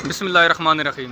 बिस्मिल्लाहिर्रहमानिर्रहीम।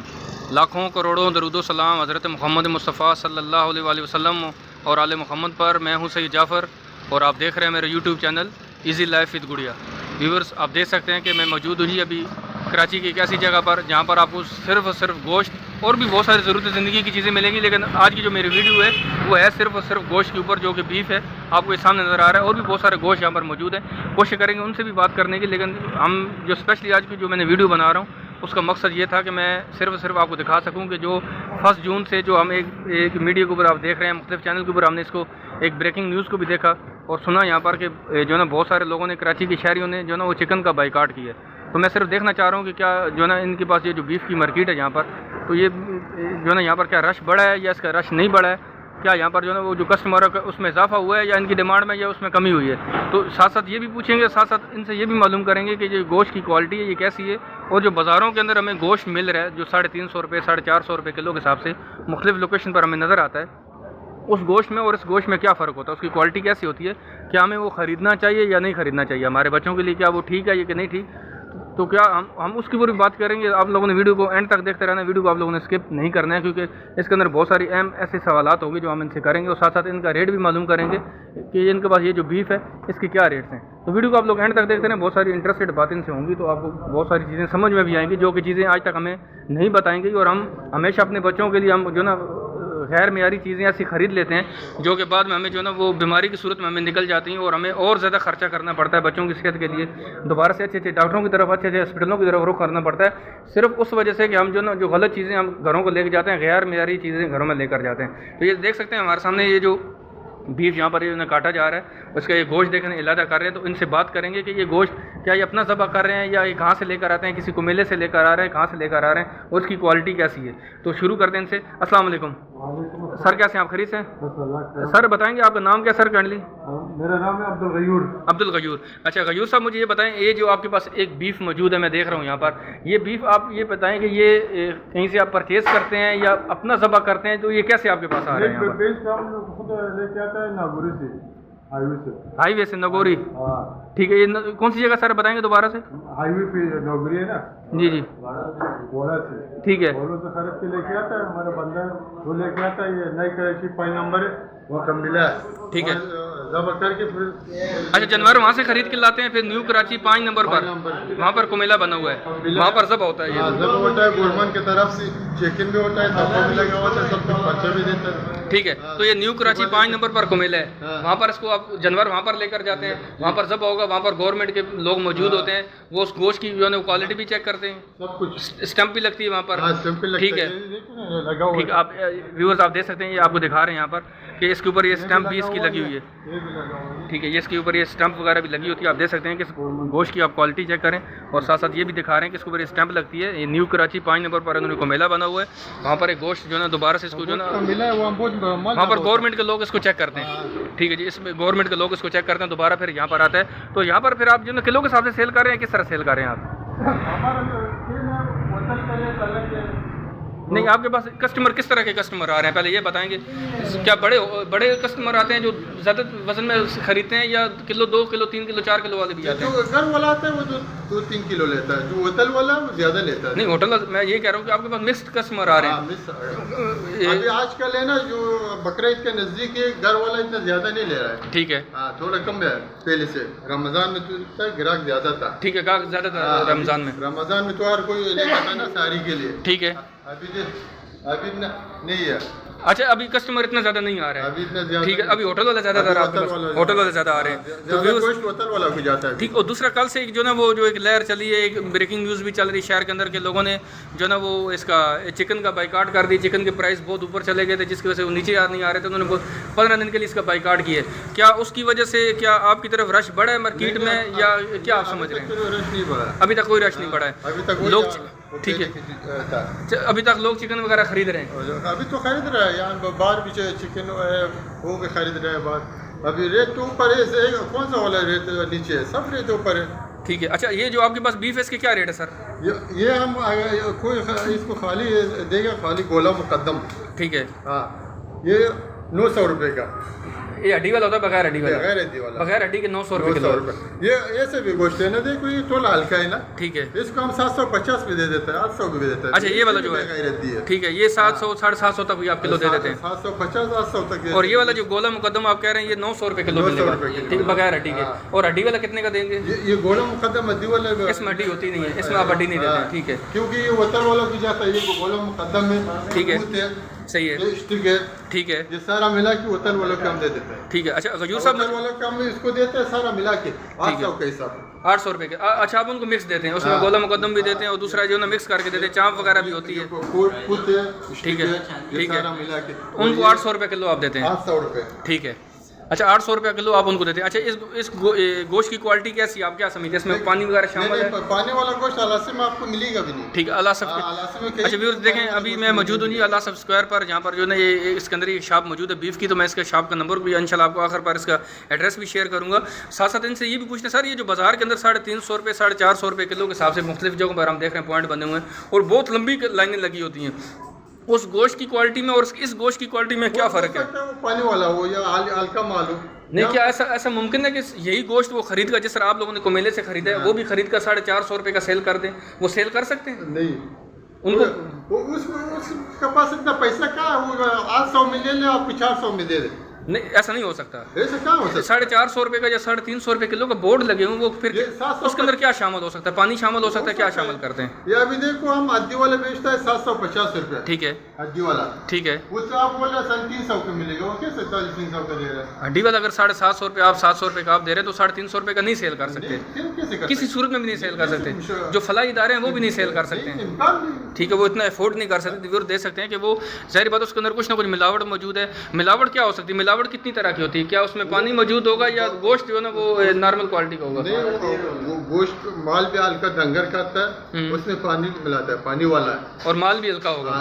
लाखों करोड़ों दरूदो सलाम हज़रत मोहम्मद मुस्तफ़ा सल्लल्लाहु अलैहि वसल्लम और आले मोहम्मद पर। मैं हूं सैयद जाफ़र और आप देख रहे हैं मेरे YouTube channel easy life with गुड़िया। व्यूअर्स, आप देख सकते हैं कि मैं मौजूद हूँ जी अभी कराची की एक ऐसी जगह पर जहाँ पर आपको सिर्फ़ और सिर्फ गोश्त और भी बहुत सारी ज़रूरत ज़िंदगी की चीज़ें मिलेंगी, लेकिन आज की जो मेरी वीडियो है वो है सिर्फ़ और सिर्फ गोश्त के ऊपर, जो कि बीफ है। आपको ये सामने नज़र आ रहा है और भी बहुत सारे गोश्त यहाँ पर मौजूद है। कोशिश करेंगे उनसे भी बात करने की, लेकिन हम जो स्पेशली आज की जो मैंने वीडियो बना रहा हूँ उसका मकसद ये था कि मैं सिर्फ और सिर्फ आपको दिखा सकूं कि जो 1 जून से जो हम एक मीडिया के ऊपर आप देख रहे हैं, मुख्तलिफ चैनल के ऊपर हमने इसको एक ब्रेकिंग न्यूज़ को भी देखा और सुना यहाँ पर कि जो ना बहुत सारे लोगों ने, कराची के शहरियों ने जो ना वो चिकन का बाइकाट किया। तो मैं सिर्फ देखना चाह रहा हूँ कि क्या जो ना इनके पास ये जो बीफ की मार्केट है यहाँ पर, तो ये जो ना यहाँ पर क्या रश बढ़ा है या इसका रश नहीं बढ़ा है, क्या यहाँ पर जो ना वो जो कस्टमर है उसमें इजाफा हुआ है या इनकी डिमांड में या उसमें कमी हुई है। तो साथ साथ ये भी पूछेंगे, साथ साथ इनसे ये भी मालूम करेंगे कि जो गोश्त की क्वालिटी है ये कैसी है, और जो बाज़ारों के अंदर हमें गोश्त मिल रहा है जो 350 रुपये 450 रुपये किलो के हिसाब से मुख्तलिफ लोकेशन पर हमें नज़र आता है, उस गोश्त में और इस गोश्त में क्या फ़र्क होता है, उसकी क्वालिटी कैसी होती है, क्या हमें वो ख़रीदना चाहिए या नहीं ख़रीदना चाहिए, हमारे बच्चों के लिए क्या वो ठीक है या कि नहीं ठीक। तो क्या हम उसकी पूरी बात करेंगे। आप लोगों ने वीडियो को एंड तक देखते रहना, वीडियो को आप लोगों ने स्किप नहीं करना है, क्योंकि इसके अंदर बहुत सारी अहम ऐसे सवालात होंगे जो हम इनसे करेंगे और साथ साथ इनका रेट भी मालूम करेंगे कि इनके पास ये जो बीफ है इसके क्या रेट्स हैं। तो वीडियो को आप लोग एंड तक देखते रहें, बहुत सारी इंटरेस्टेड बातें इनसे होंगी, तो आपको बहुत सारी चीज़ें समझ में भी आएंगी जो कि चीज़ें आज तक हमें नहीं बताएंगी। और हम हमेशा अपने बच्चों के लिए हम जो ना गैर मेयारी चीज़ें ऐसी ख़रीद लेते हैं जो कि बाद में हमें जो ना वो बीमारी की सूरत में हमें निकल जाती हैं और हमें और ज़्यादा खर्चा करना पड़ता है बच्चों की सेहत के लिए। दोबारा से अच्छे अच्छे डॉक्टरों की तरफ, अच्छे अच्छे हॉस्पिटलों की तरफ रुख करना पड़ता है, सिर्फ उस वजह से कि हम जो ना जो गलत चीज़ें हम घरों को लेकर जाते हैं, गैर मेयारी चीज़ें घरों में लेकर जाते हैं। तो ये देख सकते हैं हमारे सामने ये जो बीफ यहाँ पर इन्हें काटा जा रहा है, उसका ये गोश्त देखने इलादा कर रहे हैं। तो इनसे बात करेंगे कि ये गोश्त क्या ये अपना ज़बह कर रहे हैं या ये कहाँ से लेकर आते हैं, किसी को मेले से लेकर आ रहे हैं, कहाँ से लेकर आ रहे हैं और उसकी क्वालिटी कैसी है। तो शुरू करते हैं इनसे। अस्सलाम वालेकुम सर, कैसे हैं आप? खरीद से सर, बताएंगे आपका नाम क्या सर? काइंडली। मेरा नाम है अब्दुल गयूर। अब्दुल गयूर, अच्छा गयूर साहब, मुझे ये बताएं, ये जो आपके पास एक बीफ मौजूद है मैं देख रहा हूँ यहाँ पर, ये बीफ आप ये बताएं कि ये कहीं से आप परचेज करते हैं या अपना ज़बह करते हैं, तो ये कैसे आपके पास आ रहे हैं? खुद लेके आता है नागौरी से, हाईवे से नगोरी। ठीक है, ये कौन सी जगह सर बताएंगे दोबारा से? हाईवे पे नगौरी है ना जी जी, बोला से। ठीक है, बोलो से खरीद के लेके आता है हमारा बंदा, वो लेके आता है। ये नई कराची 5 नंबर है, वो कम मिला है। ठीक है, जबर करके फिर अच्छा जानवर वहाँ से खरीद के लाते हैं, फिर न्यू कराची 5 नंबर पर वहाँ पर कुमेला बना हुआ है, वहाँ पर जब होता है ये जब होता है गवर्नमेंट की तरफ से, चेकिंग भी होता है, दफा भी लगा होता है, सब कुछ पर्चा भी देता है। ठीक है, तो ये न्यू कराची 5 नंबर पर कुमेला है, वहाँ पर इसको आप जानवर वहाँ पर लेकर जाते हैं, वहाँ पर जब होगा, वहाँ पर गवर्नमेंट के लोग मौजूद होते हैं, वो उस गोश्त की जो है क्वालिटी भी चेक करते हैं, सब कुछ स्टम्प भी लगती है वहाँ पर। ठीक है, ठीक, आप व्यूअर्स आप देख सकते हैं, ये आपको दिखा रहे हैं यहाँ पर कि इसके ऊपर ये स्टम्प भी इसकी लगी हुई है। ठीक है, ये इसके ऊपर ये स्टम्प वगैरह भी लगी होती है। आप देख सकते हैं कि गोश्त की आप क्वालिटी चेक करें और साथ साथ ये भी दिखा रहे हैं कि इसके ऊपर ये स्टम्प लगती है। ये न्यू कराची 5 नंबर पर इन्होंने को मेला बना हुआ है, वहाँ पर एक गोश्त जो है ना दोबारा से इसको जो ना वहाँ पर गवर्नमेंट के लोग इसको चेक करते हैं। ठीक है जी, इसमें गवर्नमेंट के लोग इसको चेक करते हैं, दोबारा फिर यहाँ पर आता है। तो यहाँ पर फिर आप जो ना किलो के हिसाब से सेल कर रहे हैं, किस तरह सेल कर रहे हैं आप? नहीं, आपके पास कस्टमर किस तरह के कस्टमर आ रहे हैं पहले ये बताएंगे। क्या बड़े कस्टमर आते हैं जो ज़्यादा वजन में खरीदते हैं, या किलो 2 किलो 3 किलो 4 किलो वाले भी आते हैं? जो घर वाला आता है वो 2-3 किलो लेता है, जो होटल वाला वो ज़्यादा लेता है। नहीं, होटल मैं ये कह रहा हूँ कि आपके पास मिक्स्ड कस्टमर आ रहे हैं। अभी आजकल है ना, जो बकरा ईद के नज़दीक है, घर वाला इतना ज़्यादा नहीं ले रहा है। ठीक है, थोड़ा कम है पहले से। रमज़ान में तो ग्राहक ज़्यादा था। ठीक है, ग्राहक ज़्यादा था रमज़ान में तो हर कोई लेता था ना सारी के लिए। ठीक है, अभी नहीं है। अच्छा, अभी कस्टमर इतना ज़्यादा नहीं आ रहे हैं। अभी इतना ज़्यादा। ठीक है, अभी होटल वाले ज़्यादा होटल वाले ज़्यादा आ रहे हैं, तो होटल वाला भी जाता है। ठीक। और दूसरा, कल से जो ना वो जो एक लहर चली है, एक ब्रेकिंग न्यूज़ भी चल रही शहर के अंदर के लोगों ने जो ना वो इसका चिकन का बाइकाट कर दी, चिकन के प्राइस बहुत ऊपर चले गए थे जिसकी वजह से वो नीचे आ नहीं आ रहे थे, उन्होंने 15 दिन के लिए इसका बाइकाट किया। क्या उसकी वजह से क्या आपकी तरफ रश बढ़ा है मार्केट में, या क्या आप समझ रहे हैं? रश नहीं बढ़ा, अभी तक कोई रश नहीं बढ़ा है, अभी तक लोग। ठीक है, अभी तक लोग चिकन वगैरह खरीद रहे हैं? अभी तो खरीद रहा है, यहाँ बाहर भी चिकन वो भी खरीद रहे हैं बाहर। अभी रेट तो ऊपर है, कौन सा वाला रेट नीचे है, सब रेट ऊपर है। ठीक है, अच्छा ये जो आपके पास बीफ है इसके क्या रेट है सर? ये हम कोई इसको खाली देगा, खाली गोला मुकद्दम। ठीक है, हाँ, ये 900 रुपये का। ये हड्डी वाला होता है बगैर हड्डी वाला? बगैर हड्डी वाला। बगैर हड्डी के 900 रुपये किलो। ये ऐसे भी गोश्त है ना, देखो ये थोड़ा हल्का है ना, ठीक है, इसको हम 750 भी दे देते हैं, 800 भी दे देते हैं। अच्छा ये वाला जो है ठीक है, ये 700 750 तक भी आप किलो दे देते हैं, 750 800 तक। और ये वाला जो गोला मुकद्दम आप कह रहे हैं ये 900 रुपये किलो मिलेगा, ठीक है, बगैर हड्डी के। और हड्डी वाला कितने का देंगे? ये गोला मुकद्दम हड्डी वाला, इसमें हड्डी होती नहीं है, इसमें आप हड्डी नहीं देते, ठीक है, क्योंकि ये वतन वालों की जाता है, ये गोला मुकद्दम में ठीक है, सही है, स्टिक है, ठीक है, ये सारा मिला के वतन वालों को हम दे देते हैं, ठीक है। अच्छा गजूर साहब, वतन वालों को हम इसको देते हैं सारा मिला के 800 के हिसाब, 800 रुपये के। अच्छा आप उनको मिक्स देते हैं, उसमें गोला मुकद्दम भी देते हैं और दूसरा जो है ना मिक्स करके देते हैं, चाँप वगैरह भी होती है, ठीक है, ठीक है, मिला के उनको 800 रुपये किलो आप देते हैं, 800 रुपये, ठीक है। अच्छा 800 रुपये किलो आप उनको देते हैं। अच्छा इस गोश्त की क्वालिटी कैसी आप क्या समझते हैं? इसमें पानी वगैरह शामिल है? पानी वाला गोश्त अलासी में आपको मिलेगा भी नहीं, ठीक है, अल्लाह सब। अच्छा व्यूअर्स देखें, अभी मैं मौजूद हूँ जी अल्लाह सब स्क्वायर पर, जहाँ पर जो है ये इसके अंदर एक शॉप मौजूद है बीफ की, तो मैं इसके शॉप का नंबर भी इंशाल्लाह आपको आखिर पर इसका एड्रेस भी शेयर करूँगा। साथ साथ इनसे ये भी पूछते हैं सर, ये जो बाजार के अंदर 350 रुपये 450 रुपये किलो के हिसाब से मुख्तलिफ जगहों पर हम देख रहे हैं पॉइंट बने हुए हैं और बहुत लंबी लाइनें लगी होती हैं, उस गोश्त की क्वालिटी में और इस गोश्त की क्वालिटी में क्या फ़र्क है? पानी वाला हो या हल्का माल हो, नहीं क्या ऐसा मुमकिन है कि यही गोश्त वो खरीद कर, जिस तरह आप लोगों ने कोमेले से खरीदा है, वो भी खरीद कर 450 रुपये का सेल कर दें, वो सेल कर सकते हैं? नहीं, उनको उसके पास इतना पैसा कहाँ है, 800 में ले ले, आपको 400 में दे दे, नहीं ऐसा नहीं हो सकता, ऐसा कहाँ हो सकता? 450 रुपये का या 350 रुपये किलो का बोर्ड लगे हुए, वो फिर उसके अंदर क्या शामिल हो सकता है? पानी शामिल हो सकता है, क्या शामिल करते हैं? ये अभी देखो हम हड्डी वाला बेचता है 750 रुपये, ठीक है, हड्डी वाला, ठीक है, वो तो आप बोल रहे हैं 350 का मिलेगा, वो कैसे 350 का दे रहा है? हड्डी वाला अगर 750 रुपये आप 700 रुपये का आप दे रहे हैं तो 350 रुपये का नहीं सेल कर सकते, किसी सूरत में भी नहीं सेल कर सकते, जो फलाई इदारे हैं वो भी नहीं सेल कर सकते हैं, ठीक है, वो इतना अफोर्ड नहीं कर सकते। व्यूअर दे सकते हैं कि वो जाहिर बात उसके अंदर कुछ ना कुछ मिलावट मौजूद है। मिलावट क्या हो सकती है? मिलावट कितनी तरह की होती है? क्या उसमें पानी मौजूद होगा या गोश्त जो है ना वो नॉर्मल क्वालिटी का होगा? वो गोश्त माल भी हल्का डंगर का आता है, उसमें पानी मिलाता है, पानी वाला है, और माल भी हल्का होगा,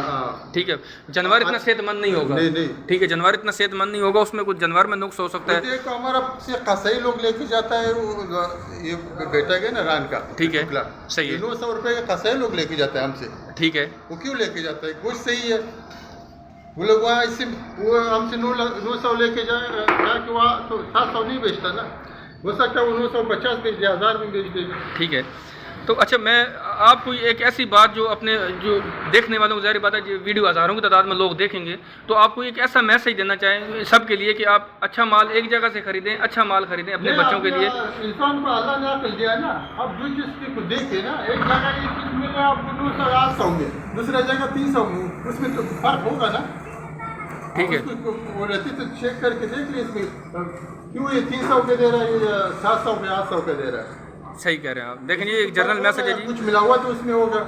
ठीक है, जानवर इतना सेहतमंद नहीं होगा, नहीं, ठीक है, जानवर इतना सेहतमंद नहीं होगा, उसमें कुछ जानवर में नुक्स हो सकता है। देखो हमारा से कसाई लोग लेके जाता है, ये बेटा गया ना रान का, ठीक है, सही है, 900 रुपये का कसाई लोग लेके जाता है हमसे, ठीक है, वो क्यों लेके जाता है? गोश्त सही है, वो लोग वहाँ इससे वो हमसे 900 लेके जाए, जाके वहाँ तो 700 नहीं बेचता ना, हो सकता है वो 950 बेच दे, 1000 में बेच दे, ठीक है। तो अच्छा मैं आपको एक ऐसी बात जो अपने जो देखने वालों को जाहिर बात है वीडियो हज़ारों की तादाद में लोग देखेंगे, तो आपको एक ऐसा मैसेज देना चाहेंगे सबके लिए कि आप अच्छा माल एक जगह से खरीदें, अच्छा माल खरीदें अपने बच्चों के लिए। इंसान को अल्लाह ने अकल दिया ना, अब जो चीज़ को देखे ना, एक जगह ये चीज़ मिले आपको 900 में, दूसरा जगह 300 में, उसमें तो फर्क होगा ना, ठीक है, वो रहती तो चेक करके देख ली इसमें क्यों ये 300 के दे रहा है, ये 700 के 800 के दे रहा है। सही कह रहे हैं आप। देखें ये एक जर्नल मैसेज है जी, कुछ मिला हुआ तो उसमें होगा।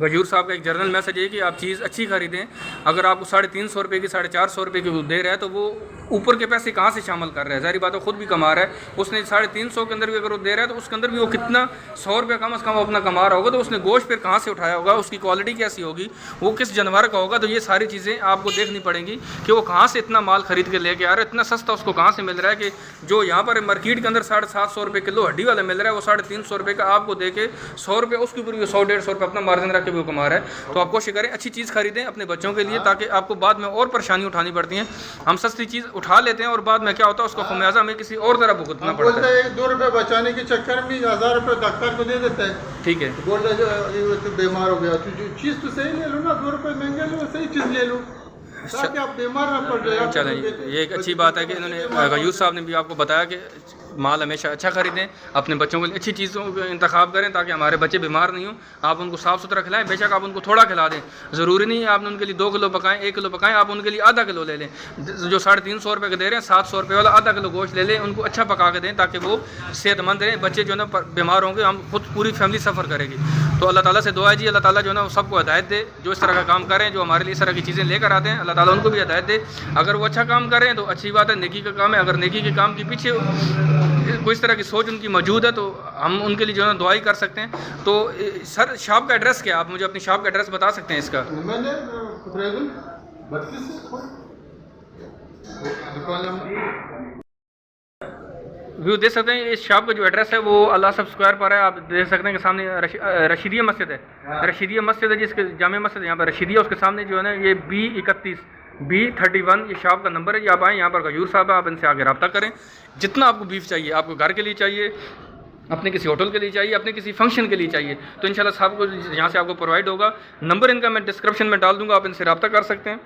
गजूर साहब का एक जर्नल मैसेज है कि आप चीज़ अच्छी खरीदें। अगर आपको 350 रुपये की 450 रुपये की दे रहा है तो वो ऊपर के पैसे कहाँ से शामिल कर रहा है? ज़ाहिर बात है खुद भी कमा रहा है, उसने 350 के अंदर भी अगर वो दे रहा है तो उसके अंदर भी वो कितना 100 रुपये कम से कम अपना कमा रहा होगा, तो उसने गोश्त फिर कहाँ से उठाया होगा, उसकी क्वालिटी कैसी होगी, वो किस जानवर का होगा। तो ये सारी चीज़ें आपको देखनी पड़ेंगी कि वो कहाँ से इतना माल खरीद के लेके आ रहा है, इतना सस्ता उसको कहाँ से मिल रहा है कि जो यहाँ पर मार्केट के अंदर 750 रुपये किलो हड्डी वाला मिल रहा है, वो 350 रुपये का आपको दे के 100 रुपये उसके ऊपर भी 100-150 रुपये अपना मार्जिन रख के भी वो कमा रहा है। तो आप कोशिश करें अच्छी चीज़ खरीदें अपने बच्चों के लिए, ताकि आपको बाद में और परेशानी उठानी पड़ती है। हम सस्ती चीज़ उठा लेते हैं और बाद में क्या होता है उसका खुमियाजा हमें किसी और तरह भुगतना पड़ता है। 2 रुपये बचाने के चक्कर में 1000 रुपये डॉक्टर को दे देता है, ठीक है, बोल रहे तो बीमार हो गया, तो चीज़ तो सही ले लो ना, 2 रुपये महंगे लो, सही चीज़ ले लो ताकि आप बीमार ना पड़ जाए। चलें, ये एक अच्छी बात है कि इन्होंने गयूर साहब ने भी आपको बताया कि माल हमेशा अच्छा खरीदें, अपने बच्चों के लिए अच्छी चीज़ों का इंतखाब करें ताकि हमारे बच्चे बीमार नहीं हों। आप उनको साफ़ सुथरा खिलाएं, बेशक आप उनको थोड़ा खिला दें, ज़रूरी नहीं है आपने उनके लिए 2 किलो पकाएं, 1 किलो पकाएं, आप उनके लिए आधा किलो ले लें। जो 350 रुपये का दे रहे हैं 700 रुपये वाला आधा किलो गोश्त ले लें, उनको अच्छा पका के दें ताकि वो सेहतमंद रहें। बच्चे जो है ना बीमार होंगे, हम खुद पूरी फैमिली सफ़र करेगी। तो अल्लाह ताला से दुआ है जी, अल्लाह ताला जो है ना सबको हिदायत दे, जो इस तरह का काम करें, जो हमारे लिए इस तरह की चीज़ें लेकर आते हैं, अल्लाह ताला उनको भी हिदायत दे। अगर वो अच्छा काम करें तो अच्छी बात है, नेकी का काम है। अगर नेकी के काम के पीछे कोई इस तरह की सोच उनकी मौजूद है तो हम उनके लिए जो है ना दुआई कर सकते हैं। तो सर शॉप का एड्रेस क्या, आप मुझे अपनी शॉप का एड्रेस बता सकते हैं इसका? मैंने व्यू देख सकते हैं। इस शॉप का जो एड्रेस है वो अल्लाह सब स्क्वायर पर है। आप देख सकते हैं कि सामने रशीदिया मस्जिद है। रशीदिया मस्जिद है, जिसके जामे मस्जिद यहाँ पर रशीदिया, उसके सामने जो है ना ये B31 ये शॉप का नंबर है। ये आप आएँ, यहाँ पर गयूर साहब है, आप इनसे आगे रब्ता करें। जितना आपको बीफ चाहिए, आपको घर के लिए चाहिए, अपने किसी होटल के लिए चाहिए, अपने किसी फंक्शन के लिए चाहिए, तो इंशाल्लाह साहब को यहाँ से आपको प्रोवाइड होगा। नंबर इनका मैं डिस्क्रिप्शन में डाल दूँगा, आप इनसे रब्ता कर सकते हैं।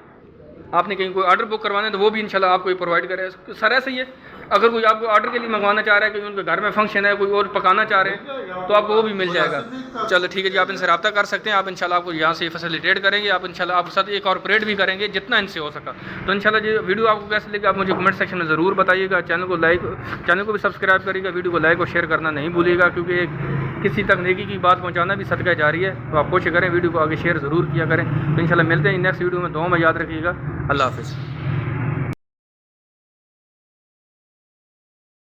आपने कहीं कोई ऑर्डर बुक करवाना है तो वो भी इंशाल्लाह आपको प्रोवाइड करे। सर ऐसे ही है, अगर कोई आपको ऑर्डर के लिए मंगवाना चाह रहा है, कहीं उनके घर में फंक्शन है, कोई और पकाना चाह रहे हैं, तो आपको वो भी मिल जाएगा। चलो ठीक है जी, आप इनसे रब्ता कर सकते हैं। आप इंशाल्लाह आपको यहाँ से फैसिलिटेट करेंगे, आप इंशाल्लाह आपके साथ कॉर्पोरेट भी करेंगे जितना इनसे हो सका। तो इंशाल्लाह जी वीडियो आपको कैसे लगी आप मुझे कमेंट सेक्शन में ज़रूर बताइएगा। चैनल को भी सब्सक्राइब करिएगा, वीडियो को लाइक और शेयर करना नहीं भूलिएगा, क्योंकि किसी तक नेकी की बात पहुँचाना भी सदका जारी है। तो आप कोशिश करें वीडियो को आगे शेयर ज़रूर किया करें। तो इंशाल्लाह मिलते हैं नेक्स्ट वीडियो में। दुआ में याद रखिएगा। अल्लाह हाफ़िज़।